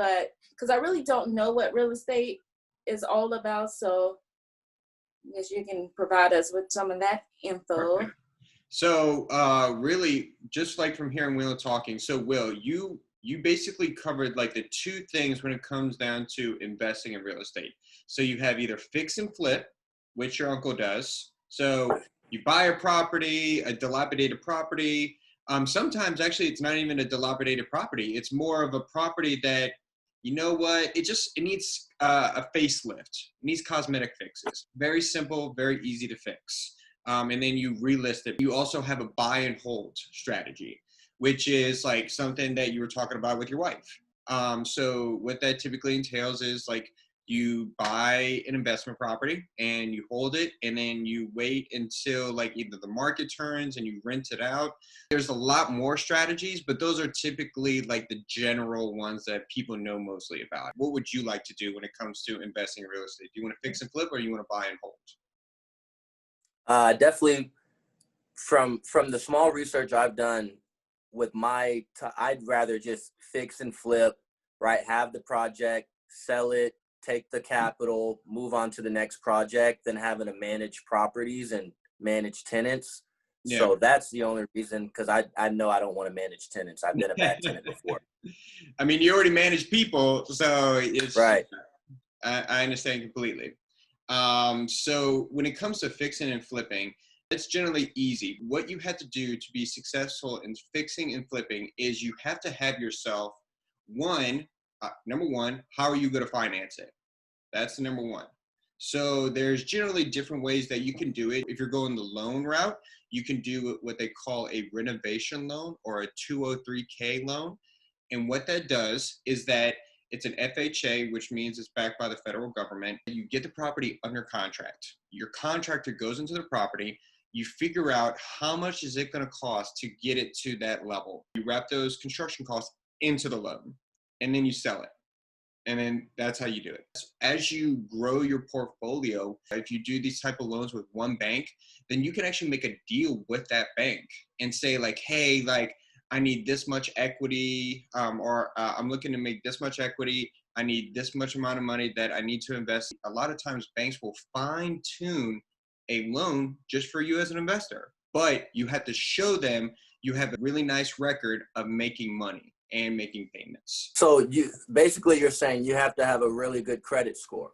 but because I really don't know what real estate is all about. So I guess you can provide us with some of that info. Perfect. So really, just like from hearing Will talking, so Will, you basically covered like the two things when it comes down to investing in real estate. So you have either fix and flip, which your uncle does. So you buy a property, a dilapidated property. Sometimes actually it's not even a dilapidated property. It's more of a property that, you know what, it needs a facelift. It needs cosmetic fixes. Very simple, very easy to fix. And then you relist it. You also have a buy and hold strategy, which is like something that you were talking about with your wife. So what that typically entails is like you buy an investment property and you hold it, and then you wait until like either the market turns and you rent it out. There's a lot more strategies, but those are typically like the general ones that people know mostly about. What would you like to do when it comes to investing in real estate? Do you want to fix and flip, or you want to buy and hold? Definitely from the small research I've done with I'd rather just fix and flip, right? Have the project, sell it, take the capital, move on to the next project, than having to manage properties and manage tenants. Yeah. So that's the only reason, because I know I don't want to manage tenants. I've been a bad tenant before. I mean, you already manage people, so it's right. I understand completely. So when it comes to fixing and flipping, it's generally easy. What you have to do to be successful in fixing and flipping is you have to have yourself, number one, how are you going to finance it? That's the number one. So there's generally different ways that you can do it. If you're going the loan route, you can do what they call a renovation loan or a 203K loan. And what that does is that it's an FHA, which means it's backed by the federal government. You get the property under contract. Your contractor goes into the property. You figure out how much is it going to cost to get it to that level. You wrap those construction costs into the loan, and then you sell it. And then that's how you do it. As you grow your portfolio, if you do these type of loans with one bank, then you can actually make a deal with that bank and say like, hey, like, I need this much equity, or I'm looking to make this much equity. I need this much amount of money that I need to invest. A lot of times banks will fine tune a loan just for you as an investor, but you have to show them you have a really nice record of making money and making payments. So you're saying you have to have a really good credit score.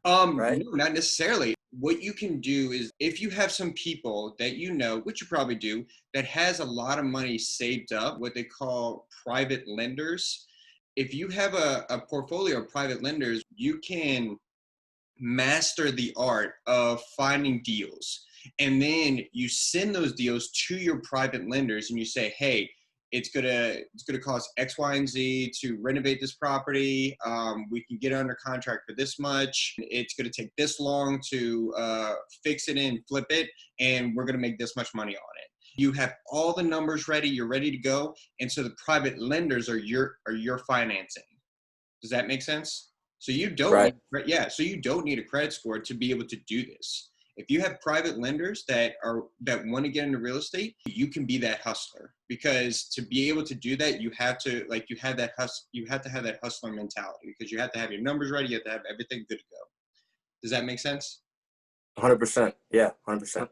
Right? No, not necessarily. What you can do is if you have some people that you know, which you probably do, that has a lot of money saved up, what they call private lenders. If you have a portfolio of private lenders, you can master the art of finding deals. And then you send those deals to your private lenders and you say, hey, it's gonna cost X, Y, and Z to renovate this property. We can get it under contract for this much. It's gonna take this long to fix it and flip it, and we're gonna make this much money on it. You have all the numbers ready. You're ready to go, and so the private lenders are your financing. Does that make sense? So you don't, right. So you don't need a credit score to be able to do this. If you have private lenders that want to get into real estate, you can be that hustler, because to be able to do that, you have to have that hustler mentality, because you have to have your numbers ready. You have to have everything good to go. Does that make sense? 100%. Yeah, 100%.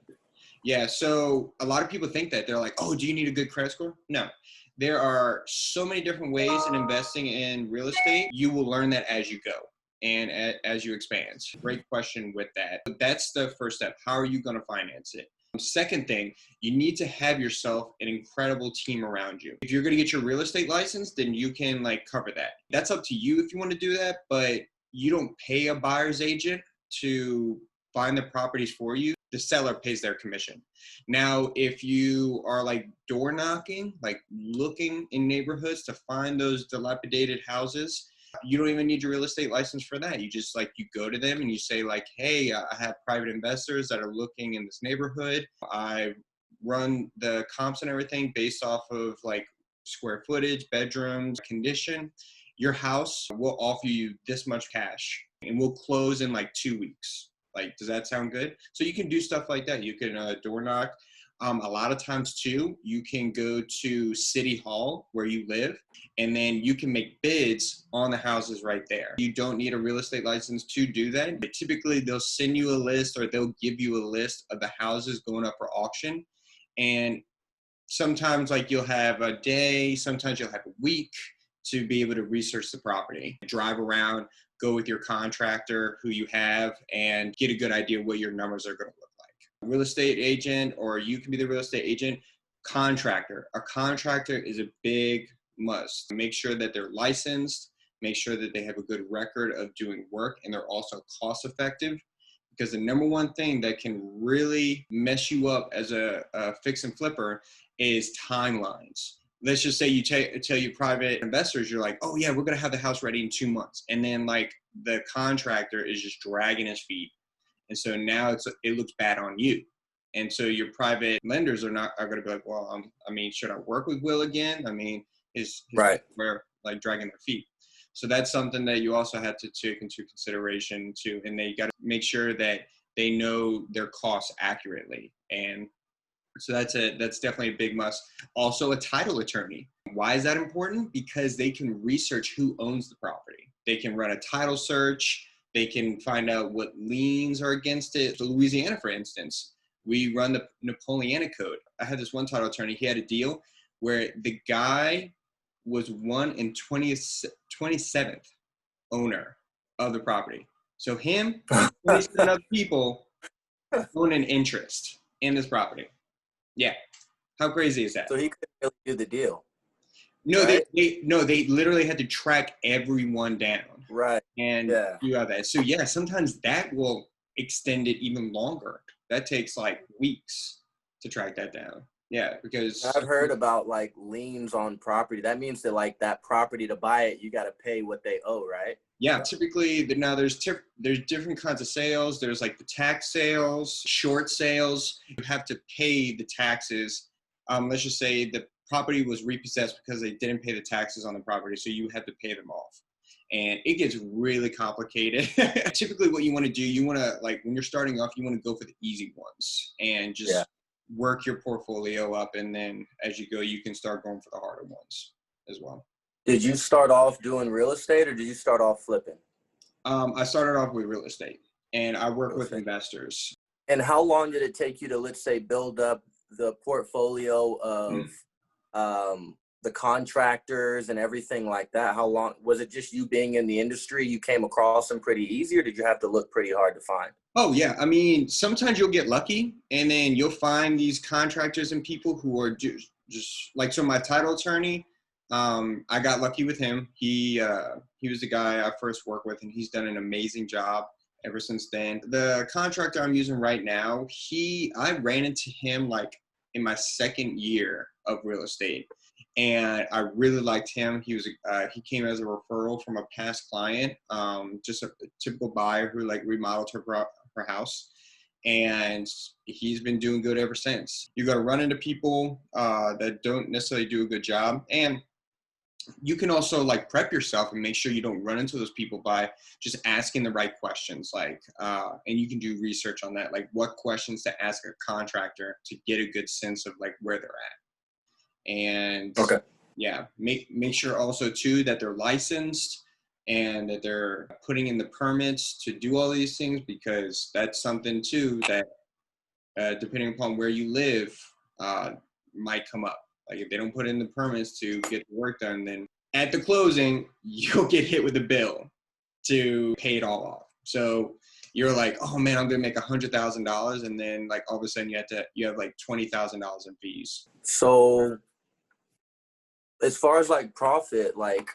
Yeah. So a lot of people think that they're like, oh, do you need a good credit score? No. There are so many different ways in investing in real estate. You will learn that as you go and as you expand. Great question with that. But that's the first step. How are you going to finance it? Second thing, you need to have yourself an incredible team around you. If you're going to get your real estate license, then you can cover that. That's up to you if you want to do that, but you don't pay a buyer's agent to find the properties for you. The seller pays their commission. Now, if you are door knocking, looking in neighborhoods to find those dilapidated houses, you don't even need your real estate license for that. You just you go to them and you say hey, I have private investors that are looking in this neighborhood. I run the comps and everything based off of square footage, bedrooms, condition. Your house will offer you this much cash and we'll close in 2 weeks. Does that sound good? So you can do stuff like that. You can door knock. A lot of times too, you can go to City Hall where you live, and then you can make bids on the houses right there. You don't need a real estate license to do that. But typically they'll send you a list, or they'll give you a list of the houses going up for auction. And sometimes like you'll have a day, sometimes you'll have a week to be able to research the property, drive around, go with your contractor who you have, and get a good idea what your numbers are going to look like. Real estate agent, or you can be the real estate agent. Contractor. A contractor is a big must. Make sure that they're licensed, make sure that they have a good record of doing work, and they're also cost effective. Because the number one thing that can really mess you up as a fix and flipper is timelines. Let's just say you tell your private investors, you're like, oh yeah, we're gonna have the house ready in 2 months. And then like the contractor is just dragging his feet. And so now it looks bad on you. And so your private lenders are gonna be like, well, I mean, should I work with Will again? I mean, his Right. we're like dragging their feet. So that's something that you also have to take into consideration too. And they got to make sure that they know their costs accurately. And so that's definitely a big must. Also, a title attorney. Why is that important? Because they can research who owns the property. They can run a title search. They can find out what liens are against it. So Louisiana, for instance, we run the Napoleonic Code. I had this one title attorney. He had a deal where the guy was 27th owner of the property. So him and 27 other people own an interest in this property. Yeah. How crazy is that? So he couldn't really do the deal. No, right? they literally had to track everyone down. Right. And you have that. So yeah, sometimes that will extend it even longer. That takes like weeks to track that down. Yeah, because I've heard about like liens on property. That means that like that property, to buy it, you got to pay what they owe, right? Yeah, typically now there's different kinds of sales. There's like the tax sales, short sales. You have to pay the taxes. Let's just say the property was repossessed because they didn't pay the taxes on the property, so you have to pay them off. And it gets really complicated. Typically what you want to do, you want to, like when you're starting off, you want to go for the easy ones and just work your portfolio up. And then as you go, you can start going for the harder ones as well. Did you start off doing real estate, or did you start off flipping? I started off with real estate, and I work with investors. And how long did it take you to, let's say, build up the portfolio of the contractors and everything like that? How long was it? Just you being in the industry, you came across them pretty easy, or did you have to look pretty hard to find? Oh yeah, I mean, sometimes you'll get lucky, and then you'll find these contractors and people who are just like, so my title attorney, I got lucky with him. He was the guy I first worked with, and he's done an amazing job ever since then. The contractor I'm using right now, I ran into him like in my second year of real estate, and I really liked him. He came as a referral from a past client, just a typical buyer who like remodeled her house. And he's been doing good ever since. You got to run into people that don't necessarily do a good job, and you can also like prep yourself and make sure you don't run into those people by just asking the right questions. Like, and you can do research on that, like what questions to ask a contractor to get a good sense of like where they're at. And make sure also too that they're licensed and that they're putting in the permits to do all these things, because that's something too that depending upon where you live might come up. Like if they don't put in the permits to get the work done, then at the closing, you'll get hit with a bill to pay it all off. So you're like, oh man, I'm gonna make $100,000, and then like all of a sudden you have like $20,000 in fees. So as far as like profit, like,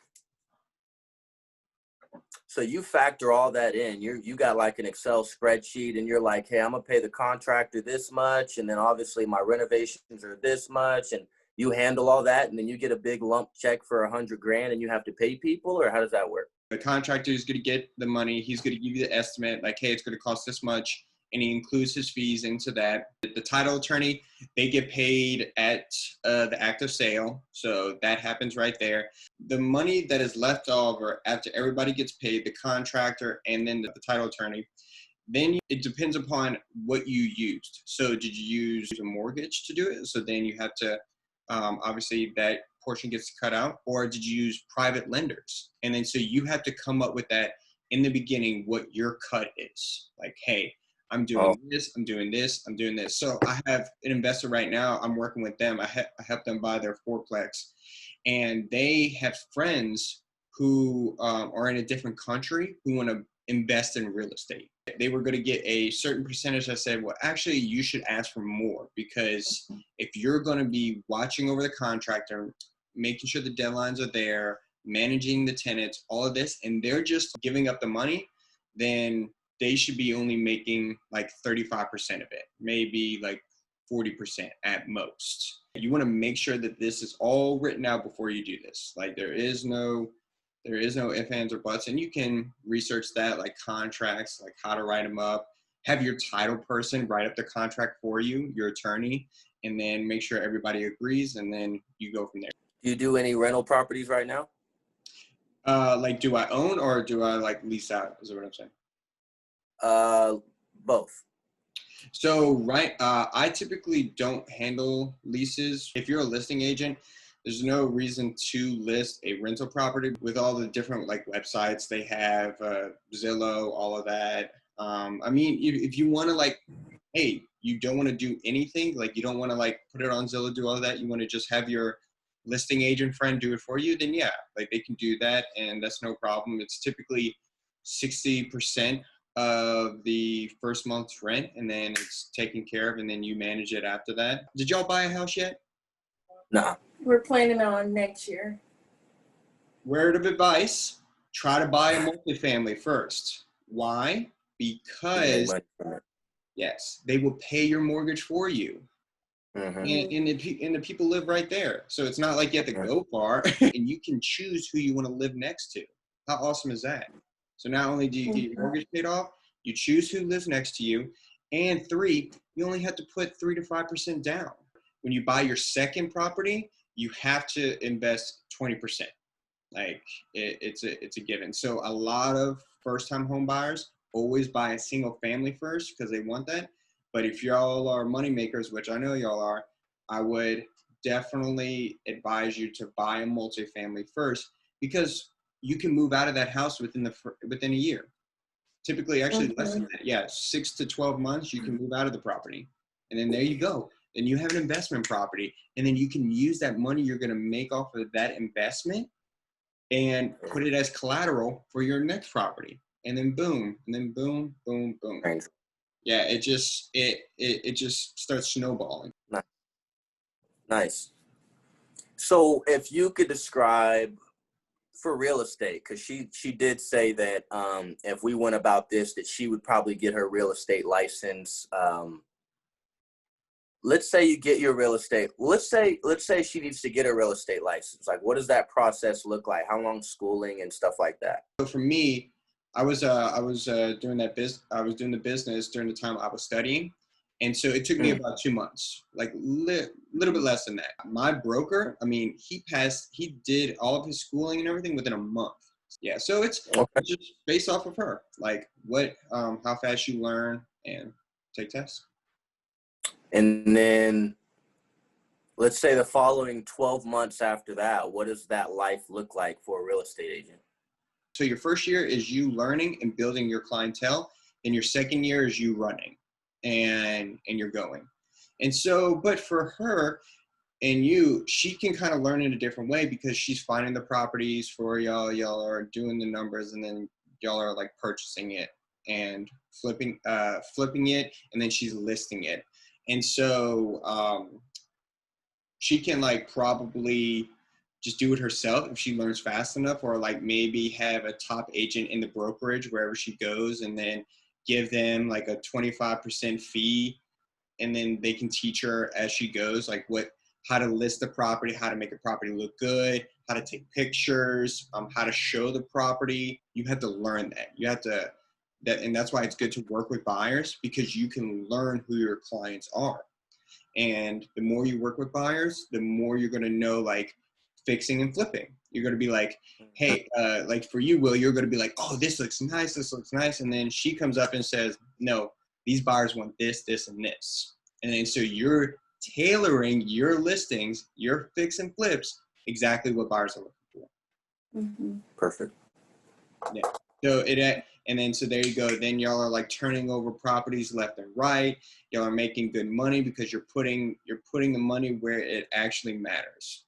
so you factor all that in. You got like an Excel spreadsheet, and you're like, hey, I'm gonna pay the contractor this much, and then obviously my renovations are this much, and you handle all that, and then you get a big lump check for $100,000 and you have to pay people, or how does that work? The contractor is going to get the money. He's going to give you the estimate, like, hey, it's going to cost this much, and he includes his fees into that. The title attorney, they get paid at the act of sale, so that happens right there. The money that is left over after everybody gets paid, the contractor and then the title attorney, Then it depends upon what you used. So did you use a mortgage to do it? So then you have to, obviously that portion gets cut out. Or did you use private lenders? And then so you have to come up with that in the beginning, what your cut is. Like, hey, I'm doing this, I'm doing this, I'm doing this. So I have an investor right now, I'm working with them. I help them buy their fourplex. And they have friends who are in a different country who want to invest in real estate. They were going to get a certain percentage. I said, well, actually, you should ask for more, because if you're going to be watching over the contractor, making sure the deadlines are there, managing the tenants, all of this, and they're just giving up the money, then they should be only making like 35% of it, maybe like 40% at most. You want to make sure that this is all written out before you do this. Like there is no ifs, ands, or buts, and you can research that, like contracts, like how to write them up. Have your title person write up the contract for you, your attorney, and then make sure everybody agrees, and then you go from there. Do you do any rental properties right now? Like, do I own or do I like lease out? Is that what I'm saying? Both. So, I typically don't handle leases. If you're a listing agent, there's no reason to list a rental property with all the different like websites they have, Zillow, all of that. I mean, if you want to like, hey, you don't want to do anything, like you don't want to like put it on Zillow, do all of that. You want to just have your listing agent friend do it for you, then yeah, like they can do that, and that's no problem. It's typically 60% of the first month's rent, and then it's taken care of, and then you manage it after that. Did y'all buy a house yet? No. We're planning on next year. Word of advice, try to buy a multifamily first. Why? Because, yes, they will pay your mortgage for you. Mm-hmm. And the people live right there. So it's not like you have to go far, and you can choose who you want to live next to. How awesome is that? So not only do you get your mortgage paid off, you choose who lives next to you, and 3, you only have to put 3 to 5% down. When you buy your second property, you have to invest 20%. Like it's a given. So a lot of first-time home buyers always buy a single family first because they want that. But if y'all are money makers, which I know y'all are, I would definitely advise you to buy a multifamily first, because you can move out of that house within a year. Typically, actually less than that. Yeah, 6 to 12 months, you can move out of the property. And then there you go. Then you have an investment property. And then you can use that money you're going to make off of that investment and put it as collateral for your next property. And then boom, boom, boom. Thanks. Yeah, it just starts snowballing. Nice. So if you could describe for real estate, because she did say that if we went about this, that she would probably get her real estate license. Let's say you get your real estate. Let's say she needs to get a real estate license. Like, what does that process look like? How long schooling and stuff like that? So for me, I was doing the business during the time I was studying, and so it took me about 2 months, like little bit less than that. My broker, I mean, he did all of his schooling and everything within a month. Yeah, so it's just based off of her, like how fast you learn and take tests. And then let's say the following 12 months after that, what does that life look like for a real estate agent? So your first year is you learning and building your clientele, and your second year is you running and you're going. And so, but for her and you, she can kind of learn in a different way, because she's finding the properties for y'all. Y'all are doing the numbers, and then y'all are like purchasing it and flipping it, and then she's listing it. And so she can like probably just do it herself if she learns fast enough, or like maybe have a top agent in the brokerage wherever she goes, and then give them like a 25% fee, and then they can teach her as she goes, like how to list the property, how to make a property look good, how to take pictures, how to show the property. You have to learn that. You have to, and that's why it's good to work with buyers, because you can learn who your clients are. And the more you work with buyers, the more you're going to know, like, fixing and flipping. You're going to be like, hey, like for you, Will, you're going to be like, oh, this looks nice. This looks nice. And then she comes up and says, no, these buyers want this, this, and this. And then so you're tailoring your listings, your fix and flips, exactly what buyers are looking for. Mm-hmm. Perfect. Yeah. So and then so there you go. Then y'all are like turning over properties left and right. Y'all are making good money because you're putting the money where it actually matters.